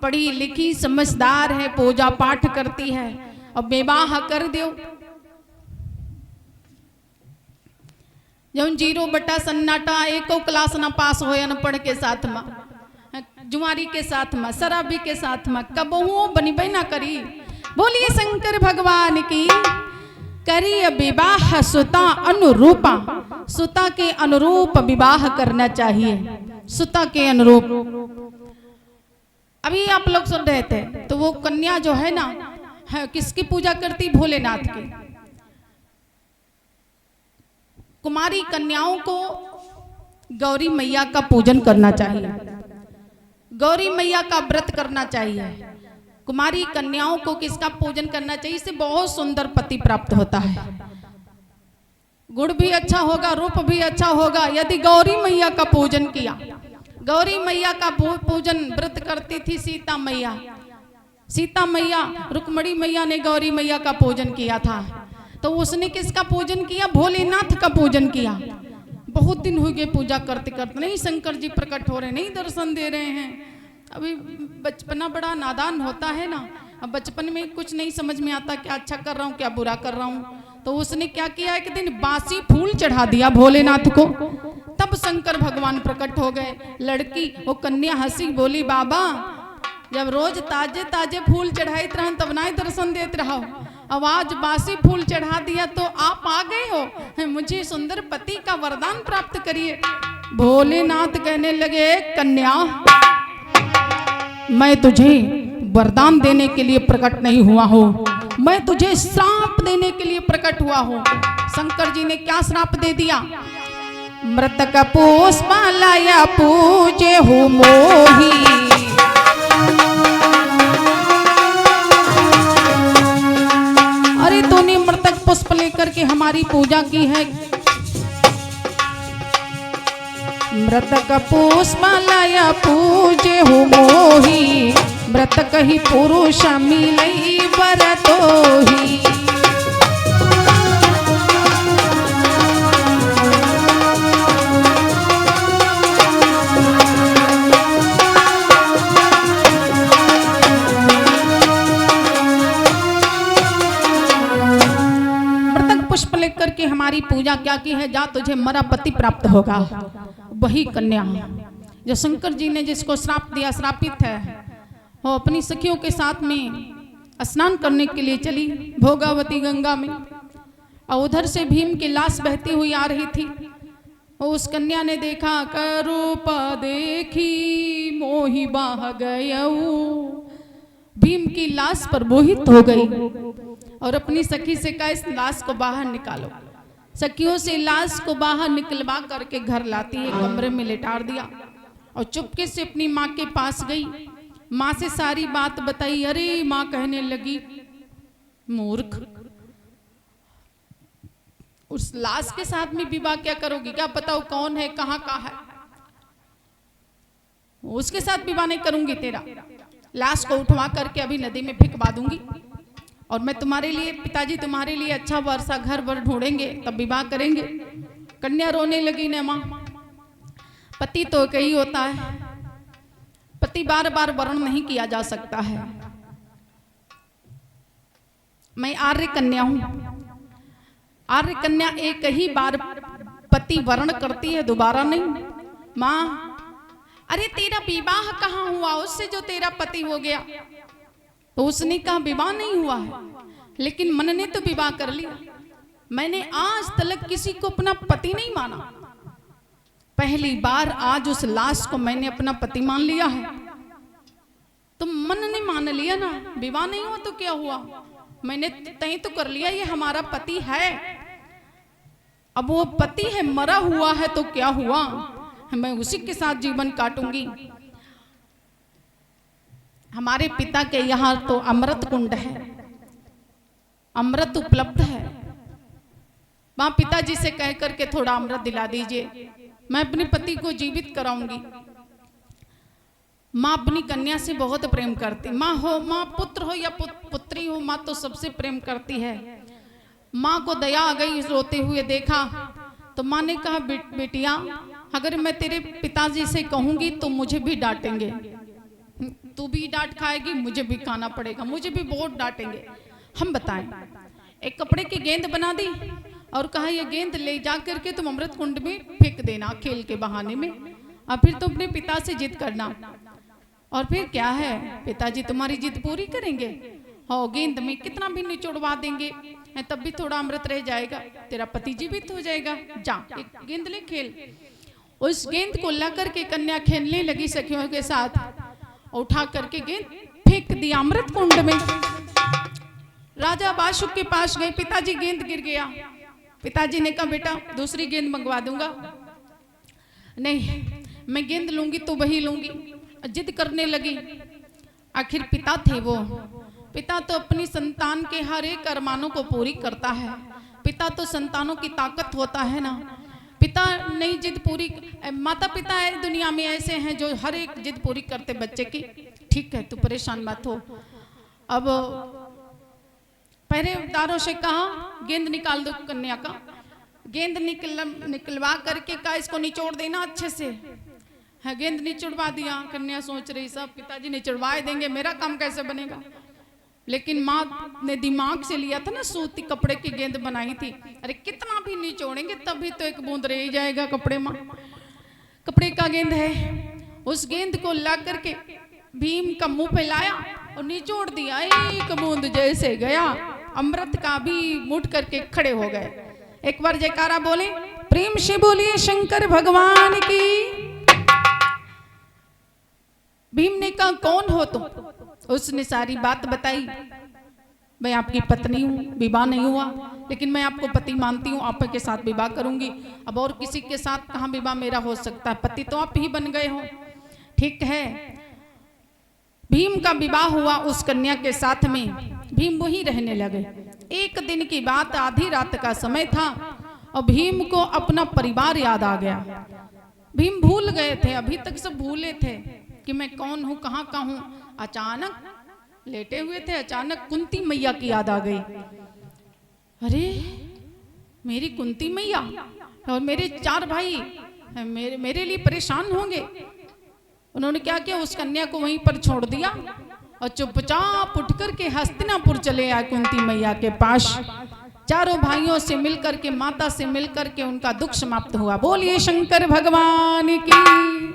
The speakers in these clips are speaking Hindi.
पढ़ी लिखी समझदार है, पूजा पाठ करती है और विवाह कर दो। जब 0 सन्नाटा, एको क्लास ना पास हो अनपढ़ के साथ में, जुआरी के साथ में, शराबी के साथ में कबहू बनबे ना करी। बोलिए शंकर भगवान की। करी विवाह सुता अनुरूपा, सुता के अनुरूप विवाह करना चाहिए, सुता के अनुरूप। अभी आप लोग सुन रहे थे तो वो कन्या जो है ना, है किसकी पूजा करती? भोलेनाथ की। कुमारी कन्याओं को गौरी मैया का पूजन करना चाहिए, गौरी मैया का व्रत करना चाहिए। कुमारी कन्याओं को किसका पूजन करना चाहिए? इससे बहुत सुंदर पति प्राप्त होता है। गुण भी अच्छा होगा, रूप भी अच्छा होगा यदि गौरी मैया का पूजन किया। गौरी मैया का पूजन व्रत करती थी सीता मैया। सीता मैया, रुक्मणी मैया ने गौरी मैया का पूजन किया था, तो उसने किसका पूजन किया? भोलेनाथ का पूजन किया। बहुत दिन हो गए पूजा करते करते, नहीं शंकर जी प्रकट हो रहे, नहीं दर्शन दे रहे हैं। अभी बचपना बड़ा नादान होता है ना, अब बचपन में कुछ नहीं समझ में आता क्या अच्छा कर रहा हूँ क्या बुरा कर रहा हूँ। तो उसने क्या किया, एक दिन बासी फूल चढ़ा दिया भोलेनाथ को, तब शंकर भगवान प्रकट हो गए। लड़की वो कन्या हंसी, बोली बाबा जब रोज ताजे ताजे फूल चढ़ाते रह तब ना दर्शन देते रहो, अब आज बासी फूल चढ़ा दिया तो आप आ गए हो, मुझे सुंदर पति का वरदान प्राप्त करिए। भोलेनाथ कहने लगे, कन्या मैं तुझे वरदान देने के लिए प्रकट नहीं हुआ हूँ, मैं तुझे श्राप देने के लिए प्रकट हुआ हूँ। शंकर जी ने क्या श्राप दे दिया? मृतक पुष्पालया पूजे हो मोही, अरे तूने मृतक पुष्प लेकर के हमारी पूजा की है। मृतक पुष्पालया पूजे हो मोही, मृतक ही पुरुष मिलई बरतोही। लेकर के हमारी पूजा क्या की है, जा तुझे मरा पति प्राप्त होगा। वही कन्या जो शंकर जी ने जिसको श्राप दिया, श्रापित है, वो अपनी सखियों के साथ में स्नान करने के लिए चली भोगावती गंगा में, और उधर से भीम की लाश बहती हुई आ रही थी। और उस कन्या ने देखा, करूप देखी मोहि बाह गयऊ, भीम की लाश पर मोहित हो गई और अपनी सखी से कहा इस लाश को बाहर निकालो। सखियों से लाश को बाहर निकलवा करके घर लाती है, कमरे में लेटार दिया और चुपके से अपनी माँ के पास गई। माँ से सारी बात बताई। अरे माँ कहने लगी, मूर्ख, उस लाश के साथ में विवाह क्या करोगी? क्या पता वो कौन है, कहाँ का है, उसके साथ विवाह नहीं करूंगी तेरा। लाश को उठवा करके अभी नदी में फेंकवा दूंगी और मैं तुम्हारे लिए, पिताजी तुम्हारे लिए अच्छा वर्षा घर वर ढूंढेंगे, तब विवाह करेंगे। कन्या रोने लगी ने माँ, पति तो एक ही होता है, पति बार बार वर्ण नहीं किया जा सकता है। मैं आर्य कन्या हूं, आर्य कन्या एक ही बार पति वर्ण करती है, दोबारा नहीं। माँ, अरे तेरा विवाह कहाँ हुआ उससे जो तेरा पति हो गया? तो उसने कहा विवाह नहीं हुआ है, लेकिन मन ने तो विवाह कर लिया। मैंने आज तक किसी को अपना पति नहीं माना, पहली बार आज उस लाश को मैंने अपना पति मान लिया है। तो मन ने मान लिया ना, विवाह नहीं हुआ तो क्या हुआ, मैंने तय तो कर लिया ये हमारा पति है। अब वो पति है, मरा हुआ है तो क्या हुआ, मैं उसी के साथ जीवन काटूंगी। हमारे पिता के यहाँ तो अमृत कुंड है, अमृत उपलब्ध है। माँ पिताजी से कह करके थोड़ा अमृत दिला दीजिए, मैं अपने पति को जीवित कराऊंगी। माँ अपनी कन्या से बहुत प्रेम करती, माँ हो, माँ पुत्र हो या पुत्री हो, माँ तो सबसे प्रेम करती है। माँ को दया आ गई, रोते हुए देखा तो माँ ने कहा, बेटिया अगर मैं तेरे पिताजी से कहूंगी तो मुझे भी डांटेंगे, तू भी डांट खाएगी, मुझे भी खाना पड़ेगा, मुझे भी बहुत डांटेंगे। हम बताएं, एक कपड़े की गेंद बना दी और कहा ये गेंद ले जा करके तुम अमृत कुंड में फेंक देना खेल के बहाने में, और फिर तुम अपने पिता से जिद करना, और फिर क्या है पिताजी तुम्हारी जिद पूरी करेंगे, हो गेंद में कितना भी निचोड़वा देंगे तब भी थोड़ा अमृत रह जाएगा, तेरा पति जीवित हो जाएगा, जा एक गेंद ले खेल। उस गेंद को ला करके कन्या खेलने लगी सखियों के साथ, उठा करके गेंद फेंक दिया अमृत कुंड में। राजा बाशुक के पास गए, पिताजी गेंद गिर गया। पिताजी ने कहा बेटा दूसरी गेंद मंगवा दूंगा। नहीं, मैं गेंद लूंगी तो वही लूंगी, जिद करने लगी। आखिर पिता थे वो, पिता तो अपनी संतान के हर एक अरमानों को पूरी करता है, पिता तो संतानों की ताकत होता है ना। पिता नहीं जिद पूरी, माता पिता है दुनिया में ऐसे हैं जो हर एक जिद पूरी करते बच्चे की। ठीक है तू परेशान मत हो। अब पहरेदारों से कहा गेंद निकाल दो कन्या का, गेंद निकलवा करके कहा इसको निचोड़ देना अच्छे से। है गेंद निचोड़वा दिया। कन्या सोच रही सब पिताजी निचोड़वाए देंगे, मेरा काम कैसे बनेगा। लेकिन माँ ने दिमाग से लिया था ना, सूती कपड़े की गेंद बनाई थी। अरे कितना भी निचोड़ेंगे तभी तो एक बूंद रह जाएगा कपड़े में, कपड़े का गेंद है। उस गेंद को ला करके भीम का मुंह पे लाया और निचोड़ दिया, एक बूंद जैसे गया अमृत का भी मुठ करके खड़े हो गए। एक बार जयकारा बोले, प्रेम से बोलिए शंकर भगवान की। भीम ने कहा कौन हो तुम? उसने सारी बात बताई, मैं आपकी पत्नी हूँ, विवाह नहीं हुआ लेकिन मैं आपको पति मानती हूँ, आपके साथ विवाह करूंगी। अब और किसी के साथ कहाँ विवाह मेरा हो सकता है, पति तो आप ही बन गए हो। ठीक है, भीम का विवाह हुआ उस कन्या के साथ में, भीम वहीं रहने लगे। एक दिन की बात, आधी रात का समय था और भीम को अपना परिवार याद आ गया। भीम भूल गए थे, अभी तक सब भूले थे कि मैं कौन हूँ, कहाँ का हूँ। अचानक लेटे हुए थे, अचानक कुंती मैया की याद आ गई। अरे मेरी कुंती मैया और मेरे 4 भाई मेरे लिए परेशान होंगे। उन्होंने क्या किया, उस कन्या को वहीं पर छोड़ दिया और चुपचाप उठ करके हस्तिनापुर चले आए कुंती मैया के पास। चारों भाइयों से मिलकर के, माता से मिलकर के उनका दुख समाप्त हुआ। बोलिए शंकर भगवान की।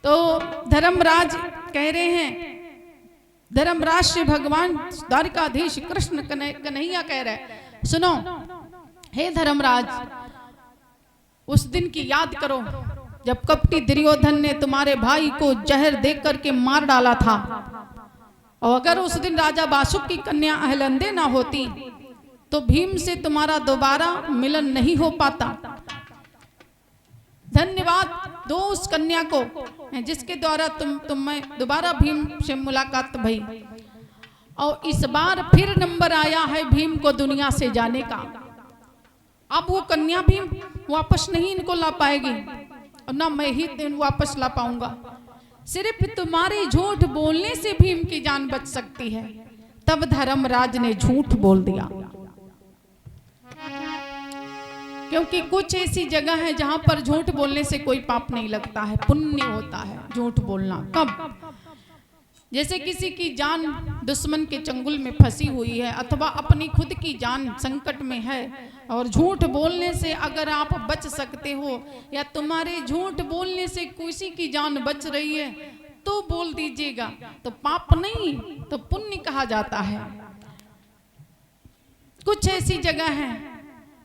तो धर्मराज कह रहे हैं, धर्मराज से भगवान द्वारकाधीश कृष्ण कन्हैया कह रहे हैं, सुनो हे धर्मराज, उस दिन की याद करो जब कपटी दुर्योधन ने तुम्हारे भाई को जहर देकर करके मार डाला था। और अगर उस दिन राजा बासुक की कन्या अहलंदे ना होती तो भीम से तुम्हारा दोबारा मिलन नहीं हो पाता। धन्यवाद दो उस कन्या को जिसके द्वारा तुम में दोबारा भीम से मुलाकात भई। और इस बार फिर नंबर आया है भीम को दुनिया से जाने का। अब वो कन्या भीम वापस नहीं इनको ला पाएगी और ना मैं ही वापस ला पाऊंगा। सिर्फ तुम्हारे झूठ बोलने से भीम की जान बच सकती है। तब धर्मराज ने झूठ बोल दिया, क्योंकि कुछ ऐसी जगह है जहां पर झूठ बोलने से कोई पाप नहीं लगता है, पुण्य होता है झूठ बोलना। कब? जैसे किसी की जान दुश्मन के चंगुल में फंसी हुई है अथवा अपनी खुद की जान संकट में है और झूठ बोलने से अगर आप बच सकते हो या तुम्हारे झूठ बोलने से किसी की जान बच रही है तो बोल दीजिएगा, तो पाप नहीं तो पुण्य कहा जाता है। कुछ ऐसी जगह है,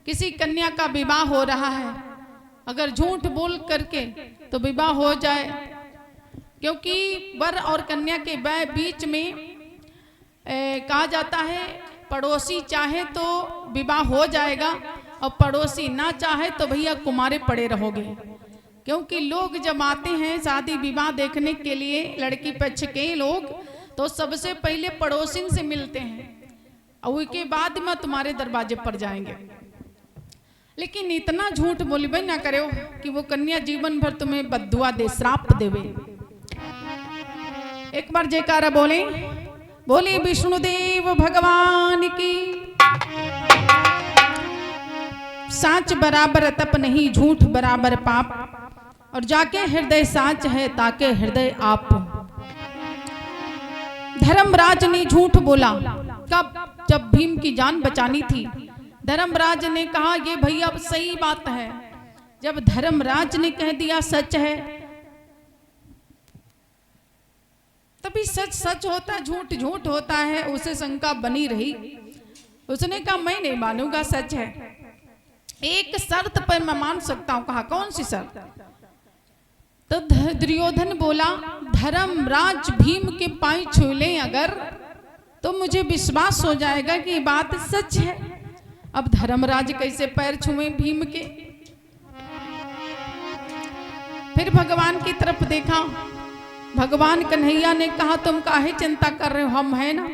किसी कन्या का विवाह हो रहा है, अगर झूठ बोल करके तो विवाह हो जाए, क्योंकि वर और कन्या के बीच में कहा जाता है पड़ोसी चाहे तो विवाह हो जाएगा और पड़ोसी ना चाहे तो भैया कुमारे पड़े रहोगे। क्योंकि लोग जब आते हैं शादी विवाह देखने के लिए, लड़की पक्ष के लोग, तो सबसे पहले पड़ोसिन से मिलते हैं और उसके बाद में तुम्हारे दरवाजे पर जाएंगे। लेकिन इतना झूठ बोलबे ना करो कि वो कन्या जीवन भर तुम्हें बद्दुआ दे, श्राप देवे। एक बार जयकारा बोले, बोले विष्णुदेव भगवान की। साच बराबर तप नहीं, झूठ बराबर पाप, और जाके हृदय साच है ताके हृदय आप। धर्मराज ने झूठ बोला। कब? जब भीम की जान बचानी थी। धर्मराज ने कहा ये भैया अब सही बात है। जब धर्मराज ने कह दिया सच है, तभी सच सच होता, झूठ झूठ होता है। उसे शंका बनी रही। उसने कहा मैं नहीं मानूंगा, सच है। एक शर्त पर मैं मान सकता हूं। कहा कौन सी शर्त? तो दुर्योधन बोला धर्मराज भीम के पांव छू लें अगर, तो मुझे विश्वास हो जाएगा कि बात सच है। अब धर्मराज कैसे पैर छुए भीम के? फिर भगवान की तरफ देखा। भगवान कन्हैया ने कहा तुम काहे चिंता कर रहे हो, हम है ना,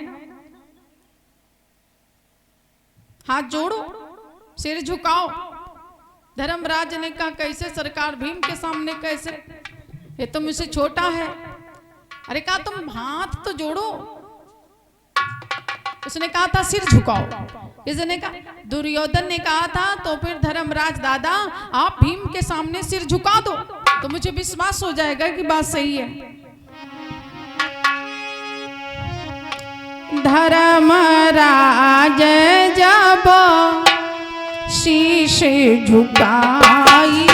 हाथ जोड़ो, सिर झुकाओ। धर्मराज ने कहा कैसे सरकार? भीम के सामने कैसे? ये तो मुझसे छोटा है। अरे कहा तुम हाथ तो जोड़ो। उसने कहा था सिर झुकाओ। इसने कहा, दुर्योधन ने कहा था तो फिर धर्मराज दादा आप भीम के सामने सिर झुका दो, तो मुझे विश्वास हो जाएगा कि बात सही है। धर्मराज जब शीश झुकाई,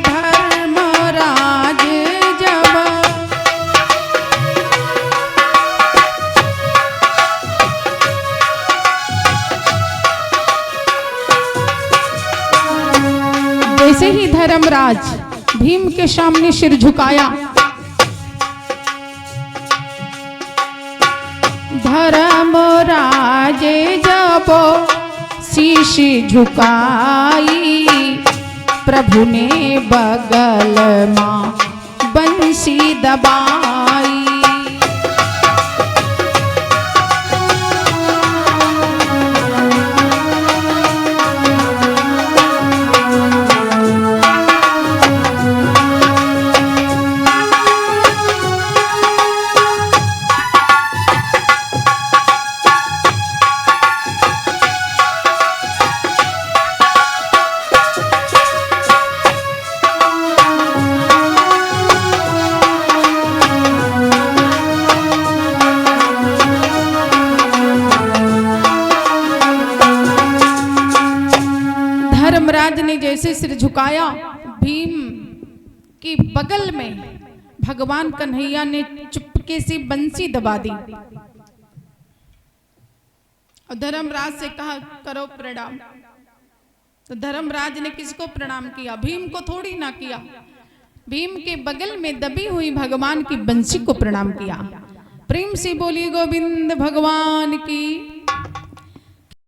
धर्मराज जब जैसे ही धर्मराज भीम के सामने सिर झुकाया, धर्मराज जब शीश झुकाई, प्रभु ने बगल मां बंसी दबाई। धर्मराज ने जैसे सिर झुकाया, भीम की बगल में भगवान कन्हैया ने चुपके से बंसी दबा दी और धर्मराज से कहा करो प्रणाम। तो धर्मराज ने किसको प्रणाम किया? भीम को थोड़ी ना किया, भीम के बगल में दबी हुई भगवान की बंसी को प्रणाम किया। प्रेम से बोली गोविंद भगवान की।